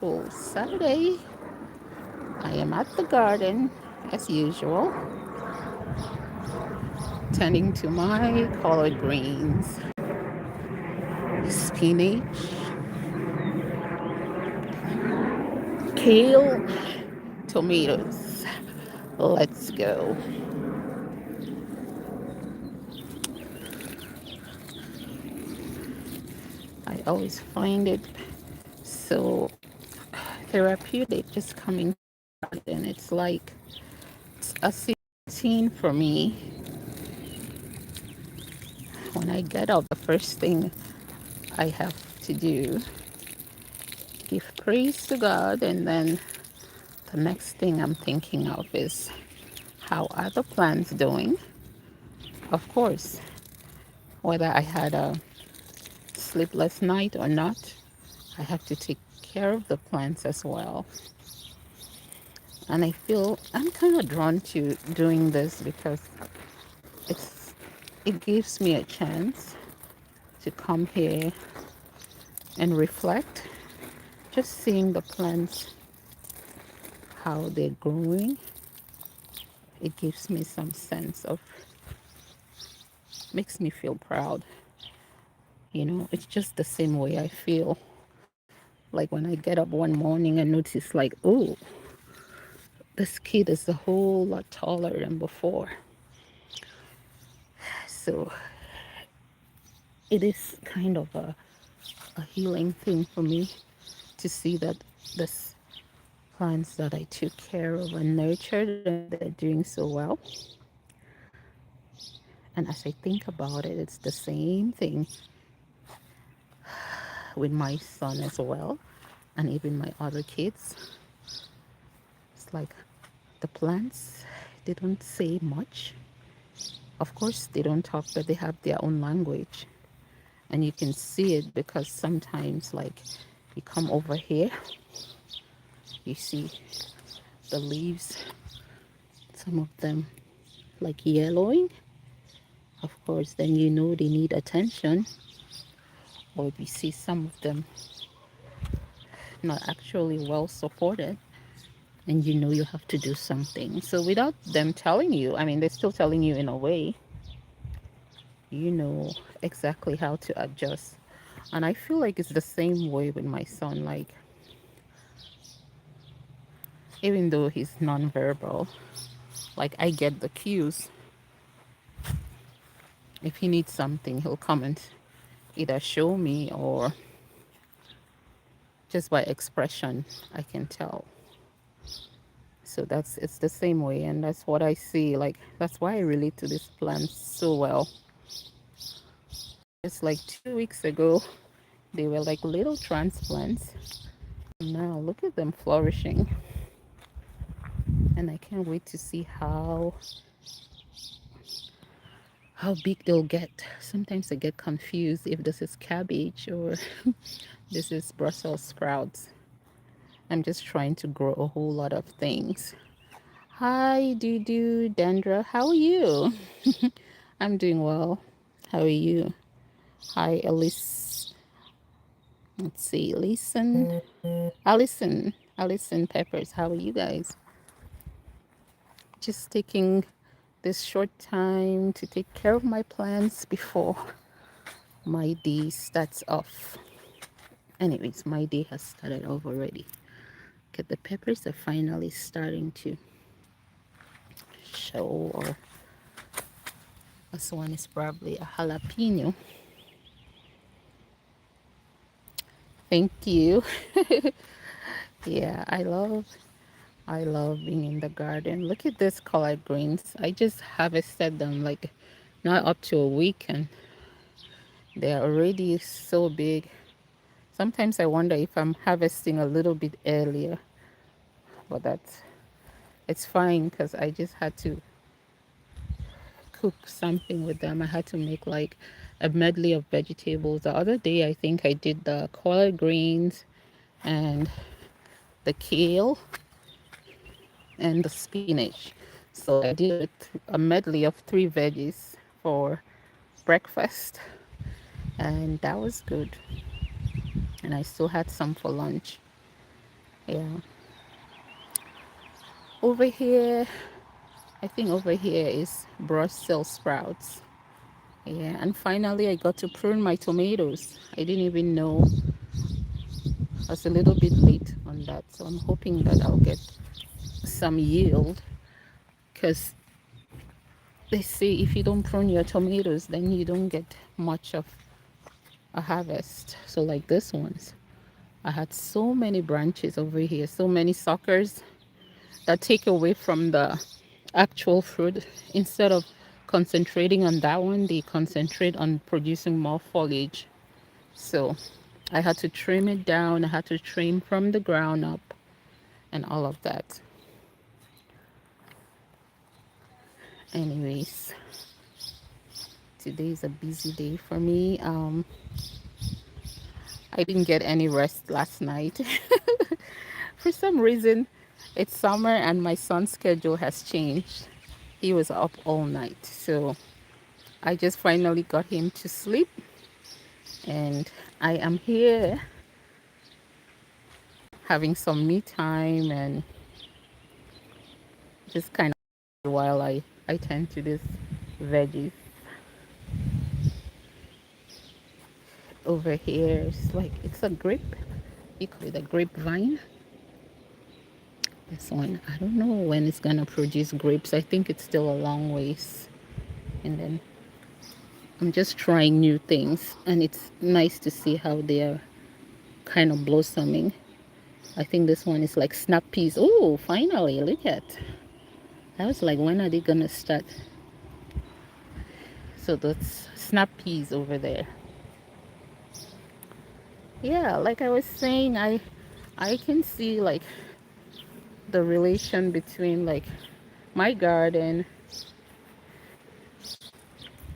Well, Saturday, I am at the garden as usual, tending to my collard greens, spinach, kale, tomatoes. Let's go. I always find it so therapeutic just coming out, and it's like it's a scene for me. When I get up, the first thing I have to do, give praise to God, and then the next thing I'm thinking of is how are the plants doing? Of course, whether I had a sleepless night or not, I have to take care of the plants as well. And I feel I'm kind of drawn to doing this because it's it gives me a chance to come here and reflect, just seeing the plants, how they're growing. It gives me some sense of, makes me feel proud. It's just the same way I feel like when I get up one morning and notice, like, oh, this kid is a whole lot taller than before. So it is kind of a healing thing for me to see that this plants that I took care of and nurtured, and they're doing so well. And as I think about it, it's the same thing with my son as well, and even my other kids. It's like the plants, they don't say much. Of course, they don't talk, but they have their own language. And you can see it because sometimes, like, you come over here, you see the leaves, some of them like yellowing. Of course, then you know they need attention. Or if you see some of them not actually well supported, and you know you have to do something. So without them telling you, I mean, they're still telling you in a way, you know exactly how to adjust. And I feel like it's the same way with my son. Like, even though he's nonverbal, like, I get the cues. If he needs something, he'll come and either show me, or just by expression, I can tell. So it's the same way, and that's what I see. Like, that's why I relate to these plants so well. Just like 2 weeks ago, they were like little transplants. Now look at them flourishing. And I can't wait to see how big they'll get. Sometimes I get confused if this is cabbage or this is Brussels sprouts. I'm just trying to grow a whole lot of things. Hi, Dudu, Dendra. How are you? I'm doing well. How are you? Hi, Alice. Let's see, Allison Peppers. How are you guys? Just taking this short time to take care of my plants before my day starts off. Anyways, my day has started off already. Okay, the peppers are finally starting to show, or this one is probably a jalapeno. Thank you. Yeah, I love being in the garden. Look at this collard greens. I just harvested them like not up to a week, and they're already so big. Sometimes I wonder if I'm harvesting a little bit earlier, but it's fine because I just had to cook something with them. I had to make like a medley of vegetables. The other day, I think I did the collard greens and the kale and the spinach. So I did a medley of three veggies for breakfast, and that was good. And I still had some for lunch. Yeah. Over here, I think over here is Brussels sprouts. Yeah, and finally I got to prune my tomatoes. I didn't even know. I was a little bit late on that, so I'm hoping that I'll get some yield, because they say if you don't prune your tomatoes, then you don't get much of a harvest. So like this ones, I had so many branches over here, so many suckers that take away from the actual fruit. Instead of concentrating on that one, they concentrate on producing more foliage. So I had to trim it down. I had to trim from the ground up and all of that. Anyways, today is a busy day for me. I didn't get any rest last night. For some reason, it's summer and my son's schedule has changed. He was up all night. So I just finally got him to sleep, and I am here having some me time and just kind of while I tend to this veggies. Over here, it's like it's a grape. You call it a grapevine. This one, I don't know when it's gonna produce grapes. I think it's still a long ways. And then I'm just trying new things, and it's nice to see how they are kind of blossoming. I think this one is like snap peas. Oh, finally, look at. I was like, when are they gonna start? So that's snap peas over there. Yeah, like I was saying, I can see like the relation between like my garden,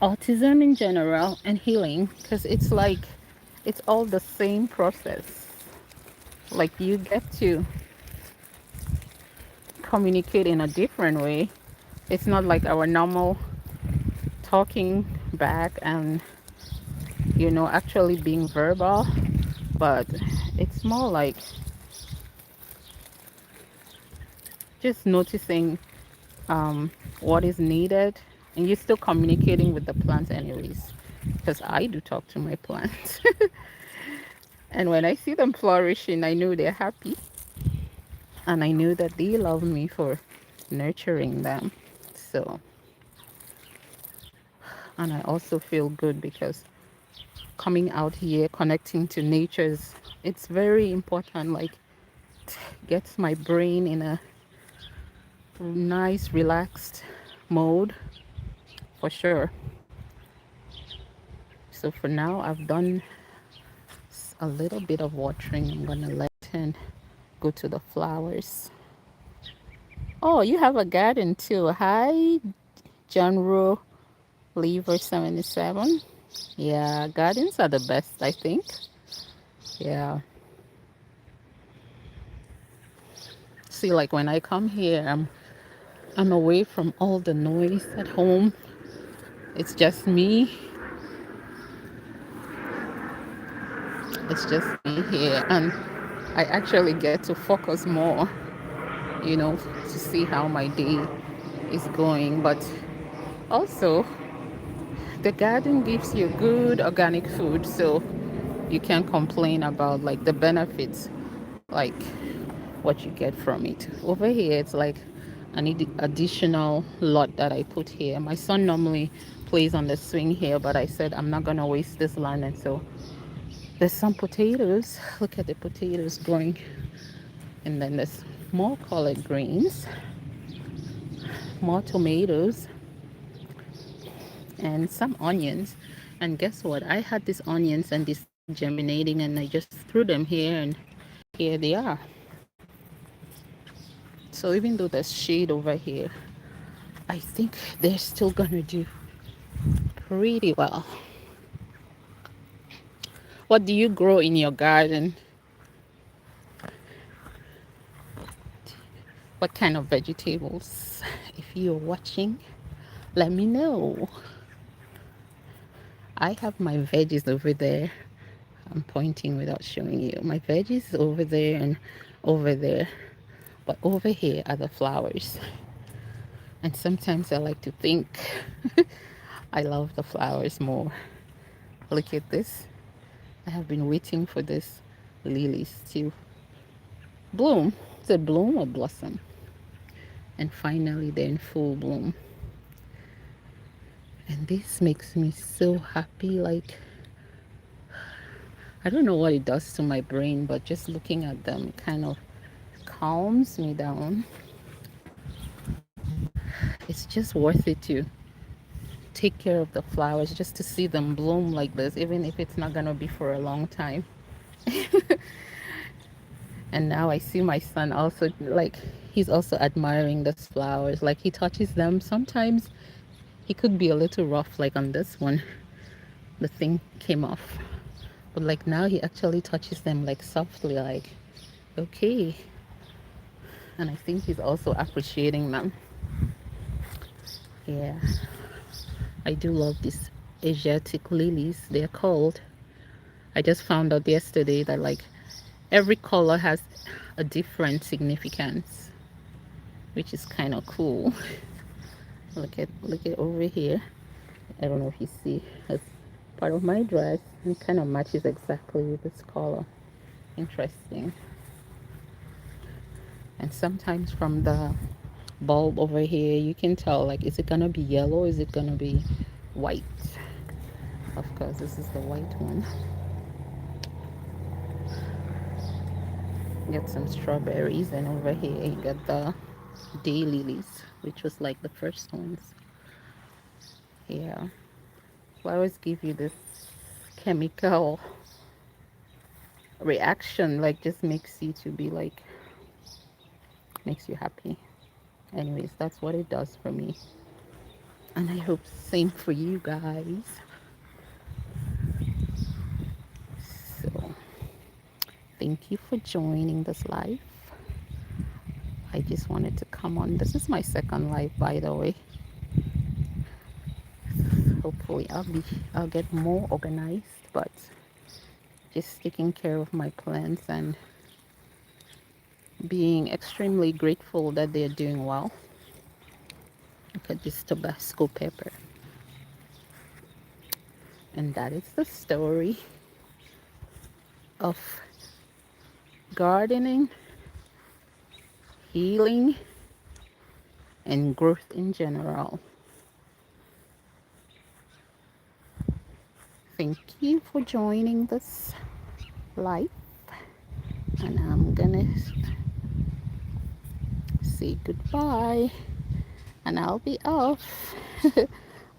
autism in general, and healing, because it's like it's all the same process. Like you get to communicate in a different way. It's not like our normal talking back and actually being verbal, but it's more like just noticing what is needed, and you're still communicating with the plants anyways, because I do talk to my plants. And when I see them flourishing, I know they're happy, and I know that they love me for nurturing them. So, and I also feel good because coming out here, connecting to natures, it's very important. Like, gets my brain in a nice, relaxed mode for sure. So for now, I've done a little bit of watering. I'm gonna let it go to the flowers. Oh, you have a garden too. Hi, General Lever 77. Yeah, gardens are the best, I think. Yeah. See, like when I come here, I'm away from all the noise at home. It's just me. It's just me here, and I actually get to focus more, to see how my day is going. But also, the garden gives you good organic food, so you can't complain about like the benefits, like what you get from it. Over here, it's like an additional lot that I put here. My son normally plays on the swing here, but I said I'm not gonna waste this land, and so there's some potatoes. Look at the potatoes growing, and then there's more collard greens, more tomatoes, and some onions. And guess what? I had these onions and they started germinating, and I just threw them here, and here they are. So even though there's shade over here, I think they're still gonna do pretty well. What do you grow in your garden? What kind of vegetables? If you're watching, let me know. I have my veggies over there. I'm pointing without showing you. My veggies over there, and over there. But over here are the flowers. And sometimes I like to think I love the flowers more. Look at this. I have been waiting for this lilies to bloom. Is it bloom or blossom? And finally they're in full bloom. And this makes me so happy. Like, I don't know what it does to my brain, but just looking at them kind of calms me down. It's just worth it to take care of the flowers just to see them bloom like this, even if it's not gonna be for a long time. And now I see my son also, like, he's also admiring these flowers. Like, he touches them. Sometimes he could be a little rough, like on this one. The thing came off. But like now he actually touches them like softly, like, okay. And I think he's also appreciating them. Yeah. I do love these Asiatic lilies, they're called. I just found out yesterday that like every color has a different significance, which is kind of cool. Look at over here. I don't know if you see. It's part of my dress. It kind of matches exactly with this color. Interesting. And sometimes from the bulb over here, you can tell like, is it gonna be yellow? Is it gonna be white? Of course, this is the white one. Get some strawberries, and over here you got the daylilies, which was like the first ones. Yeah, flowers give you this chemical reaction, like just makes you to be like, makes you happy. Anyways, that's what it does for me, and I hope same for you guys. So thank you for joining this live. I just wanted to come on. This is my second live, by the way. Hopefully I'll get more organized, but just taking care of my plants and being extremely grateful that they're doing well. Look at this Tabasco pepper. And that is the story of gardening, healing, and growth in general. Thank you for joining this live, and I'm gonna say goodbye, and I'll be off.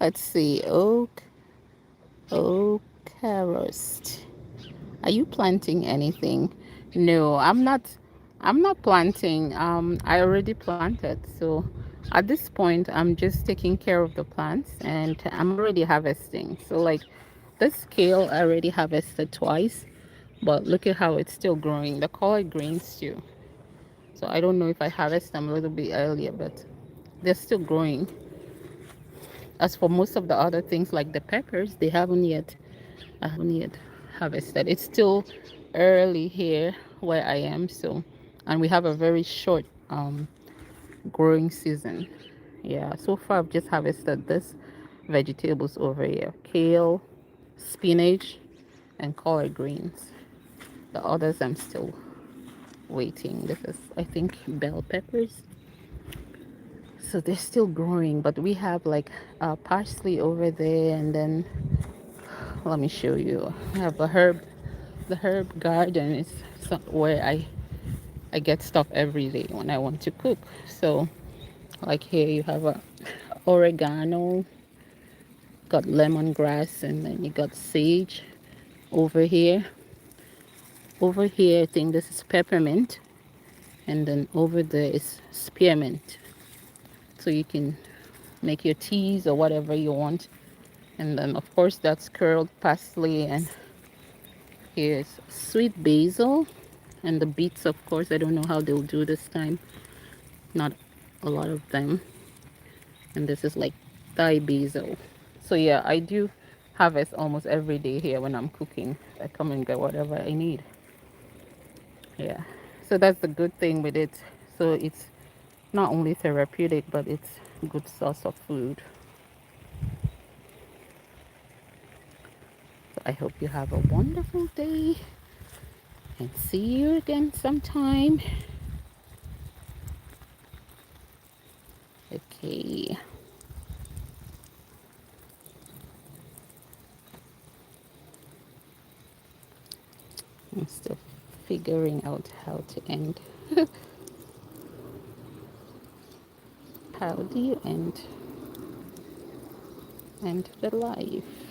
Let's see. Carrost. Are you planting anything? No, I'm not. I'm not planting. I already planted. So at this point, I'm just taking care of the plants, and I'm already harvesting. So like this kale, I already harvested twice, but look at how it's still growing. The collard greens too. So I don't know if I harvest them a little bit earlier, but they're still growing. As for most of the other things like the peppers, I haven't yet harvested. It's still early here where I am, so, and we have a very short growing season. Yeah, so far I've just harvested this vegetables over here: kale, spinach, and collard greens. The others I'm still waiting. This is, I think, bell peppers. So they're still growing, but we have like parsley over there, and then let me show you. I have a herb. The herb garden is where I get stuff every day when I want to cook. So like here you have a oregano, got lemongrass, and then you got sage over here. Over here I think this is peppermint, and then over there is spearmint. So you can make your teas or whatever you want. And then of course that's curled parsley, and here's sweet basil, and the beets, of course. I don't know how they'll do this time. Not a lot of them. And this is like Thai basil. So yeah, I do harvest almost every day here when I'm cooking. I come and get whatever I need. Yeah. So that's the good thing with it. So it's not only therapeutic, but it's a good source of food. So I hope you have a wonderful day and see you again sometime. Okay. I'm still figuring out how to end. How do you end the live?